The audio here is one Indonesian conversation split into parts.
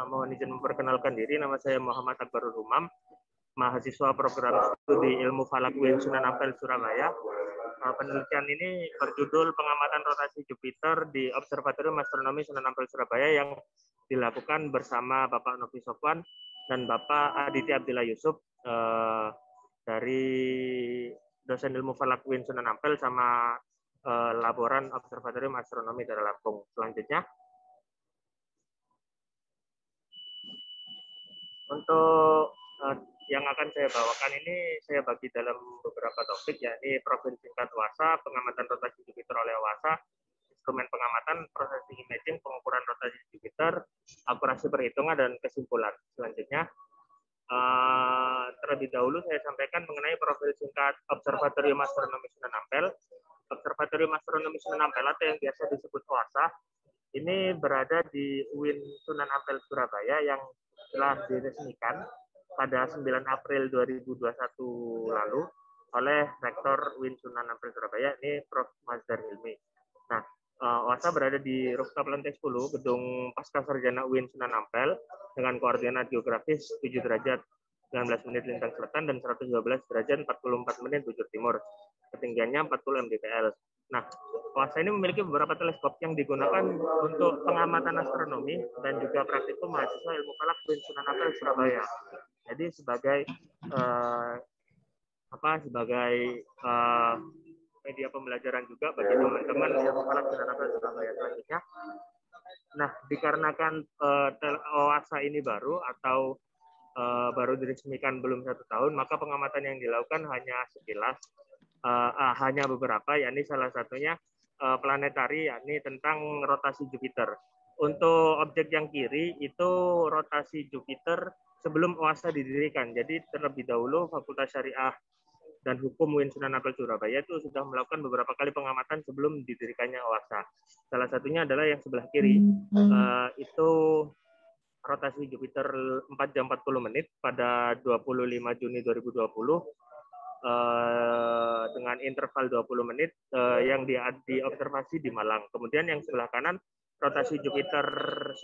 Mohon izin memperkenalkan diri, nama saya Muhammad Akbarul Umam, mahasiswa program studi ilmu falak UIN Sunan Ampel, Surabaya. Penelitian ini berjudul pengamatan rotasi Jupiter di Observatorium Astronomi Sunan Ampel, Surabaya yang dilakukan bersama Bapak Novi Sofwan dan Bapak Aditya Abdillah Yusuf dari dosen ilmu falak UIN Sunan Ampel sama laboran Observatorium Astronomi Daerah Lampung. Selanjutnya, untuk yang akan saya bawakan ini saya bagi dalam beberapa topik, yakni profil singkat WASA, pengamatan rotasi Jupiter oleh WASA, instrumen pengamatan, processing imaging, pengukuran rotasi Jupiter, akurasi perhitungan, dan kesimpulan. Selanjutnya, terlebih dahulu saya sampaikan mengenai profil singkat Observatorium Astronomi Sunan Ampel. Observatorium Astronomi Sunan Ampel atau yang biasa disebut WASA ini berada di UIN Sunan Ampel, Surabaya yang telah diresmikan pada 9 April 2021 lalu oleh Rektor UIN Sunan Ampel, Surabaya, ini Prof. Mazdar Hilmi. Nah, WASA berada di rooftop lantai 10 gedung Pasca Sarjana UIN Sunan Ampel dengan koordinat geografis 7 derajat 19 menit lintang selatan dan 112 derajat 44 menit bujur timur. Ketinggiannya 40 mdpl. Nah, WASA ini memiliki beberapa teleskop yang digunakan untuk pengamatan astronomi dan juga praktikum mahasiswa ilmu falak UIN Sunan Ampel, Surabaya. Jadi sebagai media pembelajaran juga bagi teman-teman ilmu falak Sunan Ampel, Surabaya. Selanjutnya, nah dikarenakan WASA ini baru atau baru diresmikan belum 1 tahun, maka pengamatan yang dilakukan hanya sekilas. Hanya beberapa, yakni salah satunya planetari, yakni tentang rotasi Jupiter. Untuk objek yang kiri itu rotasi Jupiter sebelum WASA didirikan. Jadi terlebih dahulu Fakultas Syariah dan Hukum UIN Sunan Ampel, Surabaya itu sudah melakukan beberapa kali pengamatan sebelum didirikannya WASA. Salah satunya adalah yang sebelah kiri, itu rotasi Jupiter 4 jam 40 menit pada 25 Juni 2020. Dengan interval 20 menit yang diobservasi di Malang. Kemudian yang sebelah kanan, rotasi Jupiter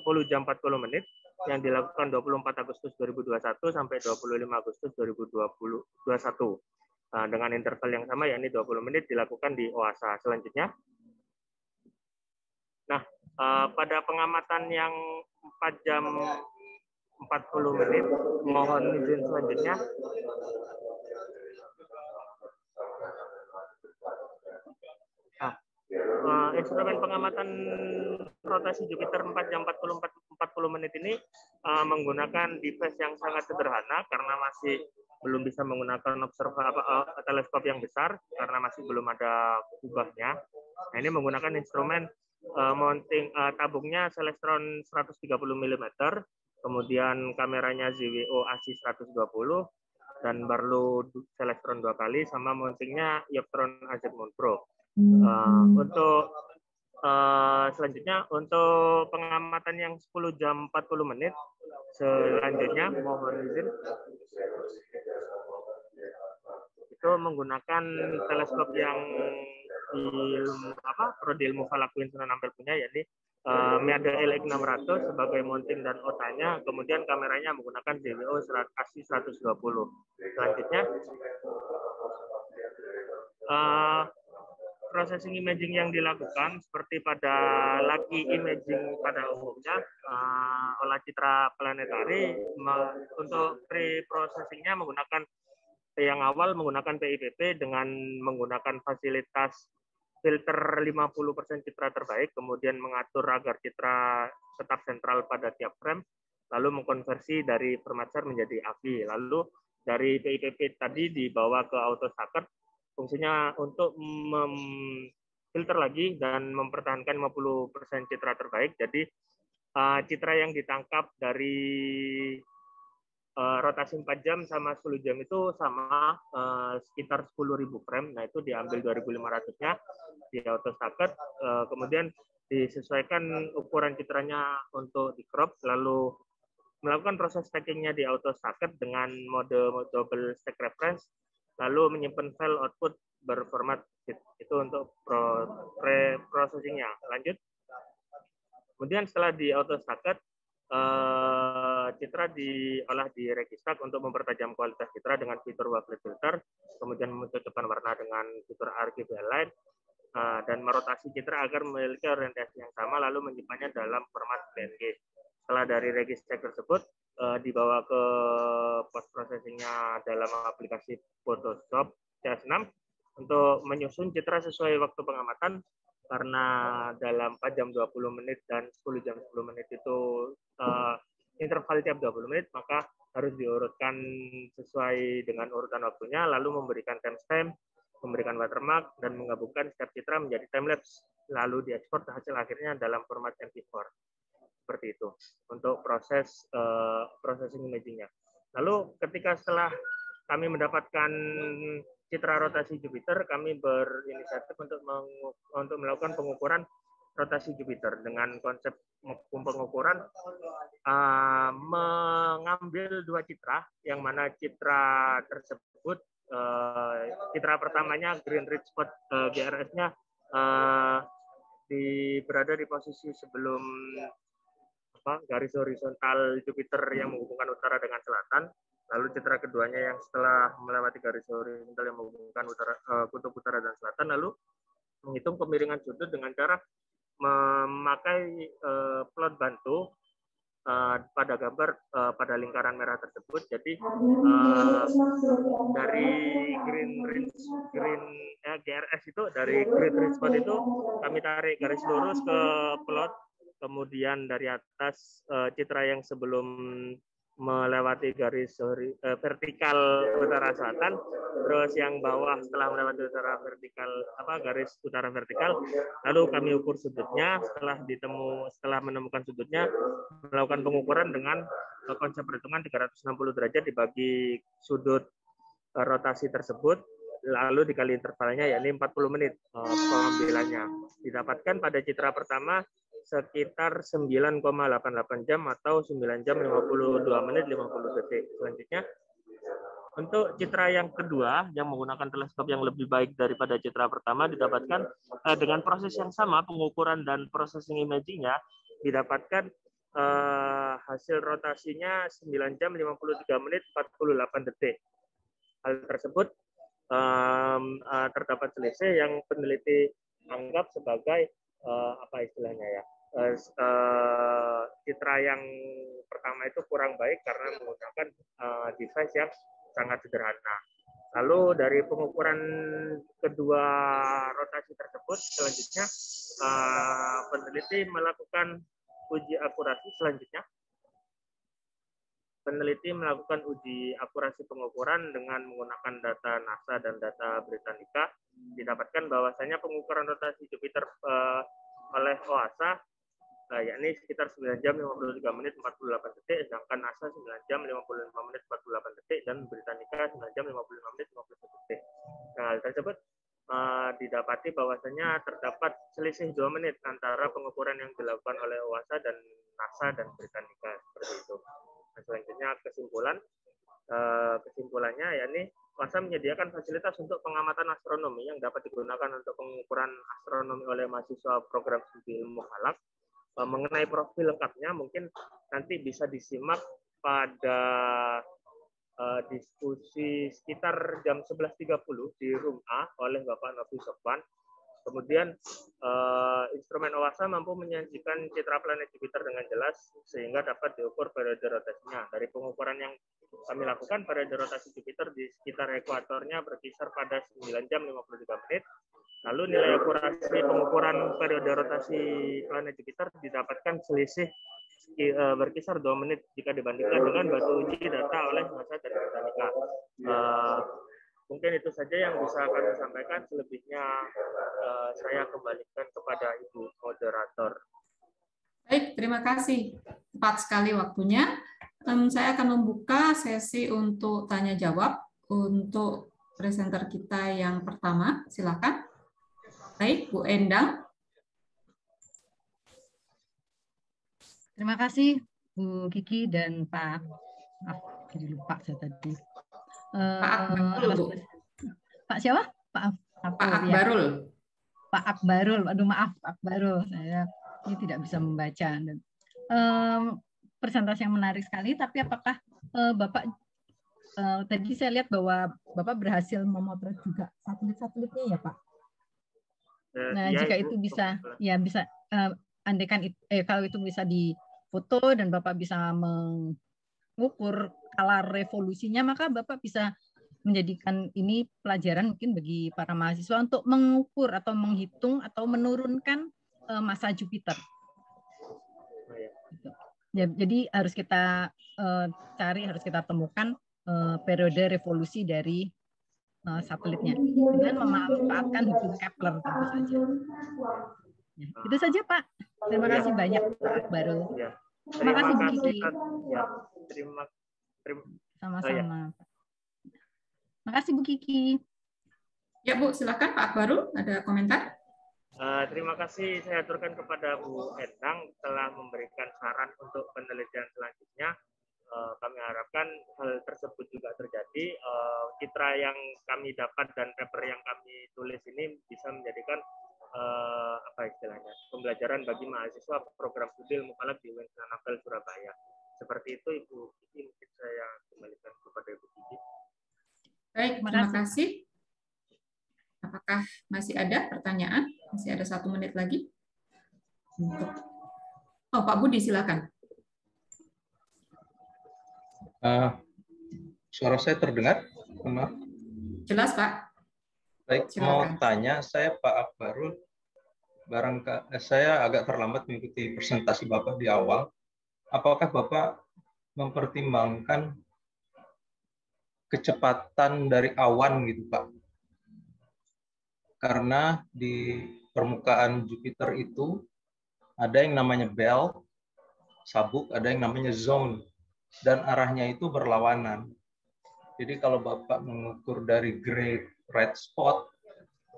10 jam 40 menit yang dilakukan 24 Agustus 2021 sampai 25 Agustus 2021. Dengan interval yang sama, yakni 20 menit dilakukan di OASA. Selanjutnya, nah pada pengamatan yang 4 jam 40 menit, mohon izin selanjutnya. Instrumen pengamatan rotasi Jupiter 4 jam 40 menit ini menggunakan device yang sangat sederhana karena masih belum bisa menggunakan teleskop yang besar karena masih belum ada kubahnya. Nah, ini menggunakan instrumen mounting tabungnya Celestron 130 mm, kemudian kameranya ZWO ASI 120 dan Barlow Celestron 2 kali, sama mountingnya Yoptron AZ Mount Pro. Untuk selanjutnya, untuk pengamatan yang 10 jam 40 menit, selanjutnya mohon izin, itu menggunakan teleskop yang Prodi Ilmu Falak UIN Sunan Ampel punya, yakni Meade LX600 sebagai mounting dan otanya, kemudian kameranya menggunakan ZWO ASI 120. Selanjutnya, processing imaging yang dilakukan seperti pada Lucky Imaging pada umumnya, olah citra planetari, untuk pre-processingnya menggunakan yang awal menggunakan PIPP dengan menggunakan fasilitas filter 50% citra terbaik, kemudian mengatur agar citra tetap sentral pada tiap frame, lalu mengkonversi dari Permatsar menjadi AVI, lalu dari PIPP tadi dibawa ke AutoStacker, fungsinya untuk memfilter lagi dan mempertahankan 50% citra terbaik. Jadi citra yang ditangkap dari rotasi 4 jam sama 10 jam itu sama, sekitar 10.000 frame. Nah, itu diambil 2.500-nya di AutoStacker, kemudian disesuaikan ukuran citranya untuk di crop, lalu melakukan proses stackingnya di AutoStacker dengan mode double stack reference, lalu menyimpan file output berformat zip. Itu untuk pre-processingnya. Lanjut. Kemudian setelah di AutoStacker, citra diolah di Registack untuk mempertajam kualitas citra dengan fitur Wavelet Filter, kemudian mencocokkan warna dengan fitur RGB Light, dan merotasi citra agar memiliki orientasi yang sama, lalu menyimpannya dalam format PNG. Setelah dari Registack tersebut dibawa ke post processingnya dalam aplikasi Photoshop CS6 untuk menyusun citra sesuai waktu pengamatan, karena dalam 4 jam 20 menit dan 10 jam 10 menit itu interval tiap 20 menit, maka harus diurutkan sesuai dengan urutan waktunya, lalu memberikan timestamp, memberikan watermark, dan menggabungkan setiap citra menjadi timelapse, lalu diekspor ke hasil akhirnya dalam format MP4. Seperti itu untuk proses processing imaging-nya. Lalu ketika setelah kami mendapatkan citra rotasi Jupiter, kami berinisiatif untuk melakukan pengukuran rotasi Jupiter dengan konsep pengukuran mengambil 2 citra, yang mana citra tersebut citra pertamanya Green Ridge Spot GRS-nya berada di posisi sebelum garis horizontal Jupiter yang menghubungkan utara dengan selatan. Lalu citra keduanya yang setelah melewati garis horizontal yang menghubungkan kutub utara dan selatan, lalu menghitung kemiringan sudut dengan cara memakai plot bantu pada gambar pada lingkaran merah tersebut. Jadi dari GRS itu, dari Green Ridge Spot itu kami tarik garis lurus ke plot, kemudian dari atas citra yang sebelum melewati garis vertikal utara selatan, terus yang bawah setelah melewati utara vertikal garis utara vertikal, lalu kami ukur sudutnya. Setelah menemukan sudutnya, melakukan pengukuran dengan konsep perhitungan 360 derajat dibagi sudut rotasi tersebut, lalu dikali intervalnya, yakni 40 menit pengambilannya. Didapatkan pada citra pertama sekitar 9,88 jam atau 9 jam 52 menit 50 detik. Selanjutnya, untuk citra yang kedua yang menggunakan teleskop yang lebih baik daripada citra pertama, didapatkan dengan proses yang sama, pengukuran dan processing imaging-nya, didapatkan hasil rotasinya 9 jam 53 menit 48 detik. Hal tersebut terdapat selisih yang peneliti anggap sebagai apa istilahnya ya, citra yang pertama itu kurang baik karena menggunakan device yang sangat sederhana. Lalu dari pengukuran kedua rotasi tersebut, selanjutnya peneliti melakukan uji akurasi. Peneliti melakukan uji akurasi pengukuran dengan menggunakan data NASA dan data Britannica. Didapatkan bahwasanya pengukuran rotasi Jupiter oleh OASA yakni sekitar 9 jam 53 menit 48 detik, sedangkan NASA 9 jam 55 menit 48 detik, dan Britannica 9 jam 55 menit 51 detik. Nah, hal tersebut didapati bahwasanya terdapat selisih 2 menit antara pengukuran yang dilakukan oleh OASA dan NASA dan Britannica, seperti itu. Nah, selanjutnya kesimpulannya yakni OASA menyediakan fasilitas untuk pengamatan astronomi yang dapat digunakan untuk pengukuran astronomi oleh mahasiswa program studi ilmu falak. Mengenai profil lengkapnya mungkin nanti bisa disimak pada diskusi sekitar jam 11.30 di Room A oleh Bapak Novi Sofwan. Kemudian instrumen OASA mampu menyajikan citra planet Jupiter dengan jelas sehingga dapat diukur periode rotasinya. Dari pengukuran yang kami lakukan, periode rotasi Jupiter di sekitar ekuatornya berkisar pada 9 jam 53 menit. Lalu nilai akurasi pengukuran periode rotasi planet Jupiter didapatkan selisih berkisar 2 menit jika dibandingkan dengan batu uji data oleh NASA dan Britannica. Mungkin itu saja yang bisa kami sampaikan. Selebihnya saya kembalikan kepada Ibu moderator. Baik, terima kasih. Tepat sekali waktunya. Saya akan membuka sesi untuk tanya jawab untuk presenter kita yang pertama. Silakan. Baik, Bu Endang. Terima kasih Bu Kiki dan Pak. Jadi lupa saya tadi. Pak Akbarul, Bu. Pak siapa? Pak Akbarul. Ya. Pak Akbarul. Aduh maaf, Pak Akbarul. Saya ini tidak bisa membaca. presentasi yang menarik sekali. Tapi apakah Bapak tadi saya lihat bahwa Bapak berhasil memotret juga satelit-satelitnya ya Pak? Nah, Ya, jika Ibu, itu bisa, ya bisa, andaikan kalau itu bisa difoto dan Bapak bisa mengukur skala revolusinya, maka Bapak bisa menjadikan ini pelajaran mungkin bagi para mahasiswa untuk mengukur atau menghitung atau menurunkan massa Jupiter. Ya, jadi harus kita harus kita temukan periode revolusi dari satelitnya dengan memanfaatkan hukum Kepler tentu saja. Ya, itu saja Pak. Terima kasih banyak Pak Akbarul. Terima kasih Bu Kiki. Sama-sama. Terima kasih Bu Kiki. Ya Bu, silakan Pak Akbarul, ada komentar? Terima kasih saya aturkan kepada Bu Endang telah memberikan saran untuk penelitian selanjutnya. Kami harapkan hal tersebut juga terjadi. Citra yang kami dapat dan paper yang kami tulis ini bisa menjadikan pembelajaran bagi mahasiswa program studi ilmu falak di UIN Sunan Ampel Surabaya. Seperti itu Ibu Kiki, mungkin saya kembalikan kepada Ibu Kiki. Baik, terima kasih. Apakah masih ada pertanyaan? Masih ada 1 menit lagi. Pak Budi, silakan. Suara saya terdengar? Maaf. Jelas, Pak. Baik, mau tanya saya Pak Akbarul, saya agak terlambat mengikuti presentasi Bapak di awal. Apakah Bapak mempertimbangkan kecepatan dari awan gitu Pak? Karena di permukaan Jupiter itu ada yang namanya belt, sabuk, ada yang namanya zone, dan arahnya itu berlawanan. Jadi kalau Bapak mengukur dari great red spot,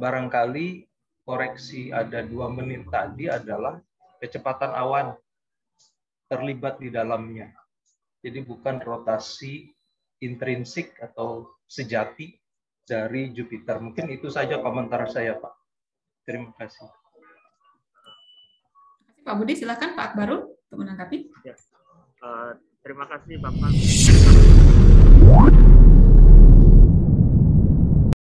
barangkali koreksi ada 2 menit tadi adalah kecepatan awan terlibat di dalamnya. Jadi bukan rotasi intrinsik atau sejati dari Jupiter. Mungkin itu saja komentar saya, Pak. Terima kasih. Pak Budi, silakan Pak Akbarul untuk menanggapi. Ya. Terima kasih Bapak.